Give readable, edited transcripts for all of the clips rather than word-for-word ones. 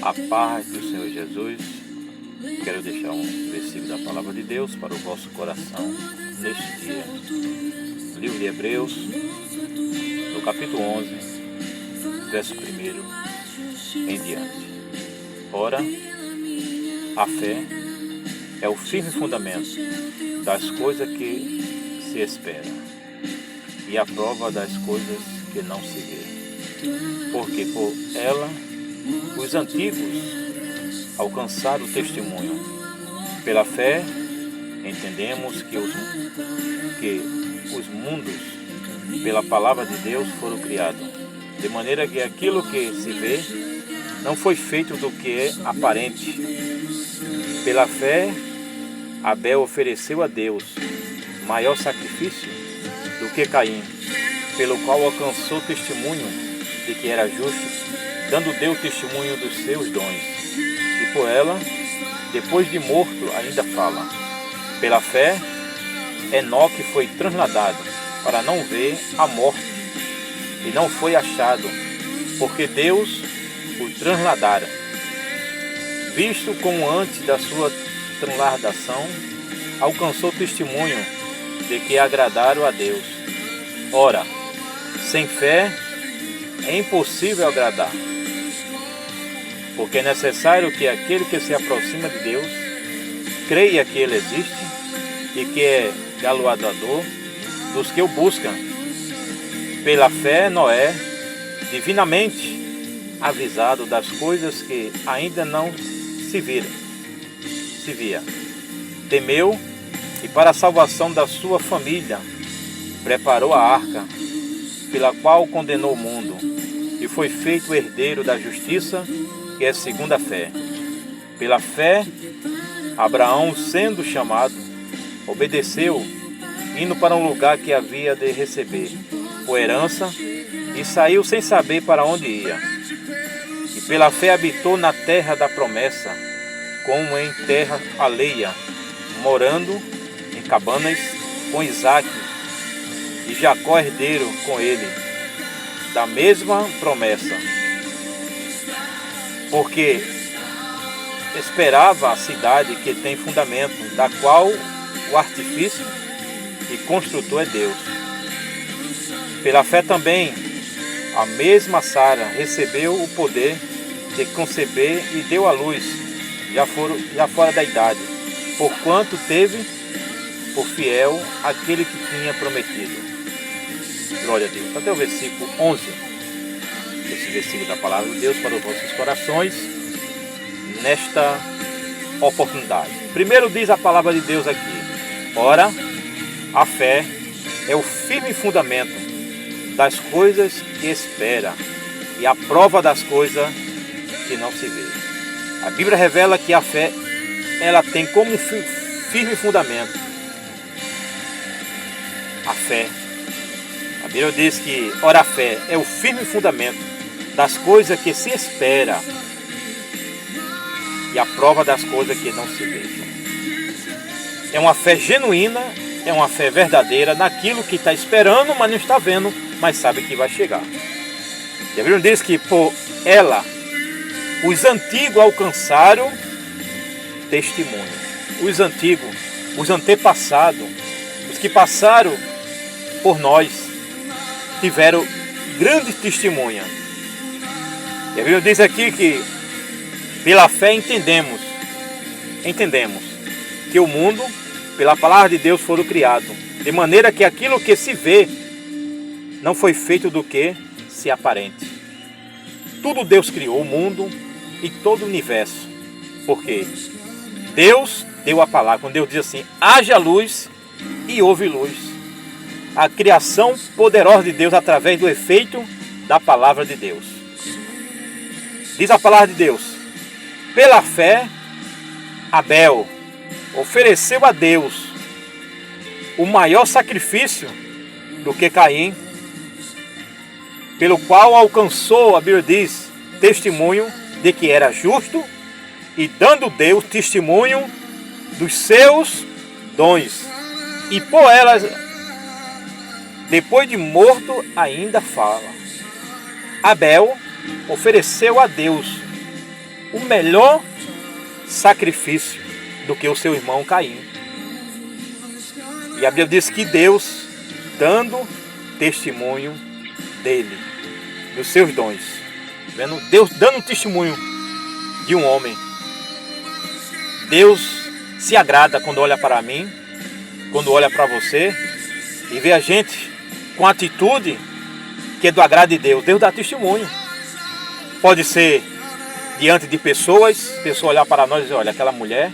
A paz do Senhor Jesus. Quero deixar um versículo da palavra de Deus para o vosso coração neste dia. Livro de Hebreus, no capítulo 11, verso 1 em diante. Ora, a fé é o firme fundamento das coisas que se espera e a prova das coisas que não se vê. Porque por ela os antigos alcançaram o testemunho. Pela fé, entendemos que os mundos, pela palavra de Deus, foram criados, de maneira que aquilo que se vê não foi feito do que é aparente. Pela fé, Abel ofereceu a Deus maior sacrifício do que Caim, pelo qual alcançou testemunho de que era justo, dando Deus testemunho dos seus dons. E por ela, depois de morto, ainda fala. Pela fé, Enoque foi trasladado para não ver a morte, e não foi achado, porque Deus o trasladara. Visto como antes da sua transladação, alcançou testemunho de que agradaram a Deus. Ora, sem fé é impossível agradar, porque é necessário que aquele que se aproxima de Deus creia que Ele existe e que é galardoador dos que o buscam. Pela fé, Noé, divinamente avisado das coisas que ainda não se via, temeu e para a salvação da sua família preparou a arca, pela qual condenou o mundo, e foi feito herdeiro da justiça, que é segundo a fé. Pela fé, Abraão, sendo chamado, obedeceu, indo para um lugar que havia de receber por herança, e saiu sem saber para onde ia. E pela fé habitou na terra da promessa, como em terra alheia, morando em cabanas com Isaque e Jacó herdeiro com ele, da mesma promessa. Porque esperava a cidade que tem fundamento, da qual o artifício e construtor é Deus. Pela fé também, a mesma Sara recebeu o poder de conceber e deu à luz, já fora da idade, porquanto teve por fiel aquele que tinha prometido. Glória a Deus. Até o versículo 11. Esse versículo da palavra de Deus para os vossos corações nesta oportunidade. Primeiro diz a palavra de Deus aqui: ora, a fé é o firme fundamento das coisas que espera e a prova das coisas que não se vê. A Bíblia revela que a fé, ela tem como firme fundamento a fé. A Bíblia diz que, ora, a fé é o firme fundamento das coisas que se espera e a prova das coisas que não se vê. É uma fé genuína, é uma fé verdadeira naquilo que está esperando, mas não está vendo, mas sabe que vai chegar. E a Bíblia diz que por ela os antigos alcançaram testemunho. Os antigos, os antepassados, os que passaram por nós, tiveram grandes testemunhas. E a Bíblia diz aqui que pela fé entendemos que o mundo, pela palavra de Deus, foram criados, de maneira que aquilo que se vê não foi feito do que se aparente. Tudo Deus criou, o mundo e todo o universo, porque Deus deu a palavra. Quando Deus diz assim, haja luz, e houve luz. A criação poderosa de Deus através do efeito da palavra de Deus. Diz a palavra de Deus: pela fé, Abel ofereceu a Deus o maior sacrifício do que Caim, pelo qual alcançou, a Bíblia diz, testemunho de que era justo, e dando Deus testemunho dos seus dons. E por elas, depois de morto, ainda fala. Abel ofereceu a Deus o melhor sacrifício do que o seu irmão Caim. E a Bíblia diz que Deus dando testemunho dele, dos seus dons. Vendo? Deus dando testemunho de um homem. Deus se agrada quando olha para mim, quando olha para você e vê a gente com atitude que é do agrado de Deus. Deus dá testemunho. Pode ser diante de pessoas olhar para nós e dizer, olha, aquela mulher,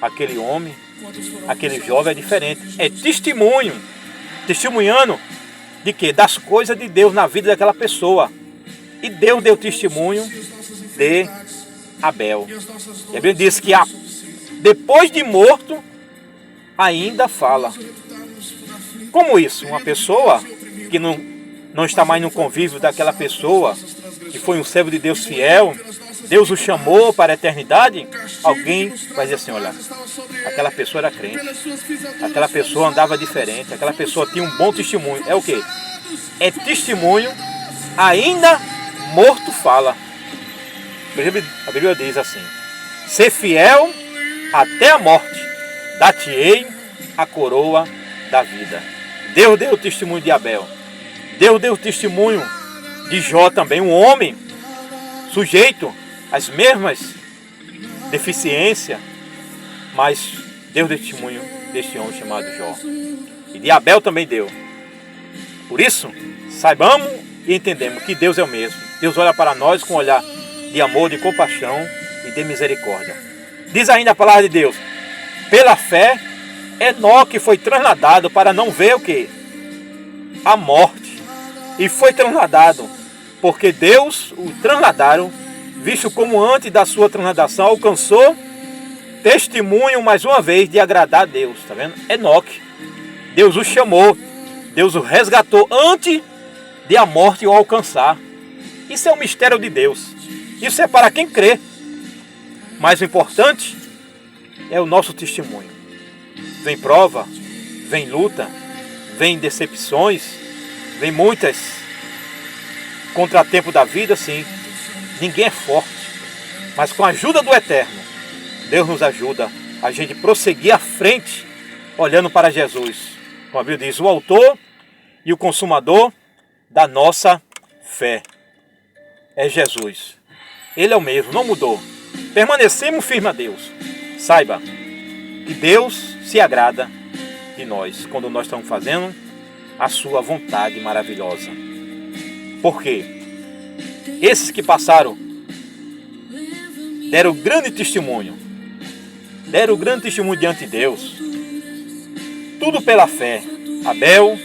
aquele homem, aquele jovem é diferente. É testemunho. Testemunhando de quê? Das coisas de Deus na vida daquela pessoa. E Deus deu testemunho de Abel. E a Bíblia diz que depois de morto, ainda fala. Como isso? Uma pessoa que não está mais no convívio daquela pessoa, que foi um servo de Deus fiel, Deus o chamou para a eternidade, alguém vai dizer assim, olha, aquela pessoa era crente, aquela pessoa andava diferente, aquela pessoa tinha um bom testemunho. É o quê? É testemunho, ainda morto fala. A Bíblia diz assim, ser fiel até a morte, dar-te-ei a coroa da vida. Deus deu o testemunho de Abel. Deus deu o testemunho de Jó também, um homem sujeito às mesmas deficiências, mas Deus deu testemunho deste homem chamado Jó. E de Abel também deu. Por isso, saibamos e entendemos que Deus é o mesmo. Deus olha para nós com um olhar de amor, de compaixão e de misericórdia. Diz ainda a palavra de Deus, pela fé, Enoque foi trasladado para não ver o quê? A morte. E foi trasladado, porque Deus o trasladaram, visto como antes da sua transladação alcançou testemunho mais uma vez de agradar a Deus. Está vendo? Enoque. Deus o chamou, Deus o resgatou antes de a morte o alcançar. Isso é um mistério de Deus. Isso é para quem crê. Mas o importante é o nosso testemunho. Vem prova, vem luta, vem decepções, vem muitas contratempos da vida, sim. Ninguém é forte. Mas com a ajuda do Eterno, Deus nos ajuda a gente prosseguir à frente, olhando para Jesus. Como a Bíblia diz, o autor e o consumador da nossa fé é Jesus. Ele é o mesmo, não mudou. Permanecemos firmes a Deus. Saiba que Deus se agrada de nós quando nós estamos fazendo a sua vontade maravilhosa. Por quê? Esses que passaram deram grande testemunho. Deram grande testemunho diante de Deus. Tudo pela fé. Abel,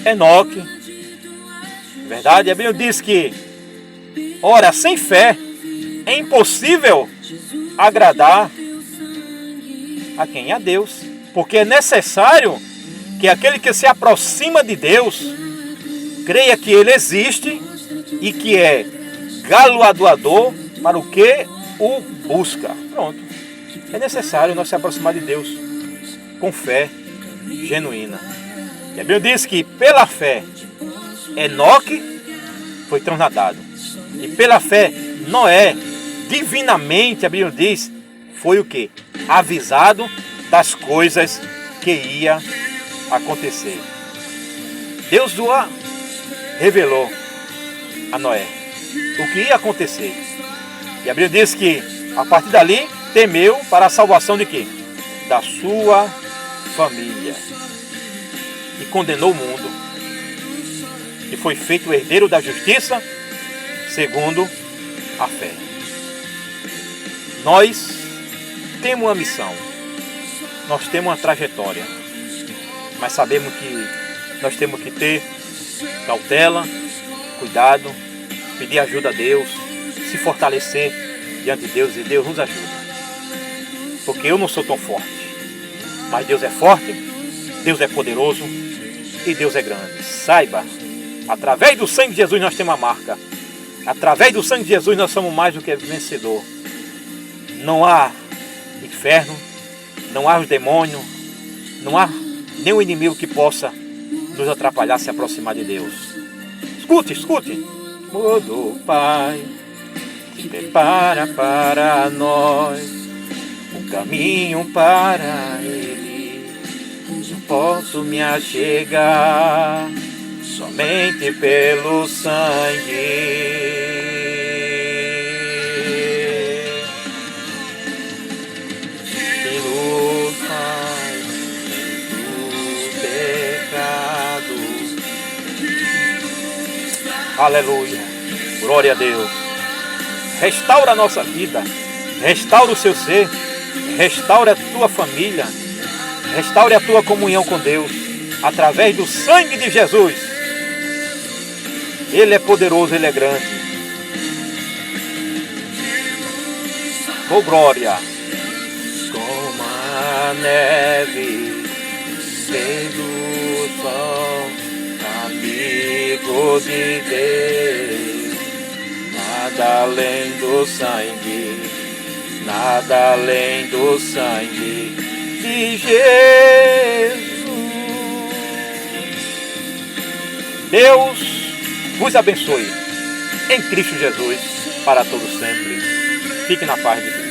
Enoque. Verdade? A Bíblia diz que, ora, sem fé é impossível agradar a quem? A Deus. Porque é necessário que aquele que se aproxima de Deus creia que Ele existe e que é galardoador para o que o busca. Pronto. É necessário nós se aproximar de Deus com fé genuína. E a Bíblia diz que pela fé Enoque foi trasladado. E pela fé Noé, divinamente, a Bíblia diz, foi o quê? Avisado das coisas que ia acontecer. Deus o revelou a Noé o que ia acontecer. E a Bíblia diz que a partir dali temeu para a salvação de quê? Da sua família. E condenou o mundo. E foi feito o herdeiro da justiça segundo a fé. Nós temos uma missão. Nós temos uma trajetória. Mas sabemos que nós temos que ter cautela, cuidado, pedir ajuda a Deus, se fortalecer diante de Deus e Deus nos ajuda. Porque eu não sou tão forte, mas Deus é forte, Deus é poderoso e Deus é grande. Saiba, através do sangue de Jesus nós temos a marca. Através do sangue de Jesus nós somos mais do que vencedor. Não há inferno, não há os demônios, não há nenhum inimigo que possa nos atrapalhar, se aproximar de Deus. Escute, escute. Amor do Pai, prepara para nós um caminho para Ele. Não posso me achegar somente pelo sangue. Que nos faz do pecado. Aleluia, glória a Deus. Restaura a nossa vida, restaura o seu ser, restaura a tua família, restaure a tua comunhão com Deus, através do sangue de Jesus. Ele é poderoso, Ele é grande. Oh glória! Como a neve sendo o sol, amigo de Deus, nada além do sangue, nada além do sangue de Jesus. Deus vos abençoe em Cristo Jesus para todos sempre. Fique na paz de Deus.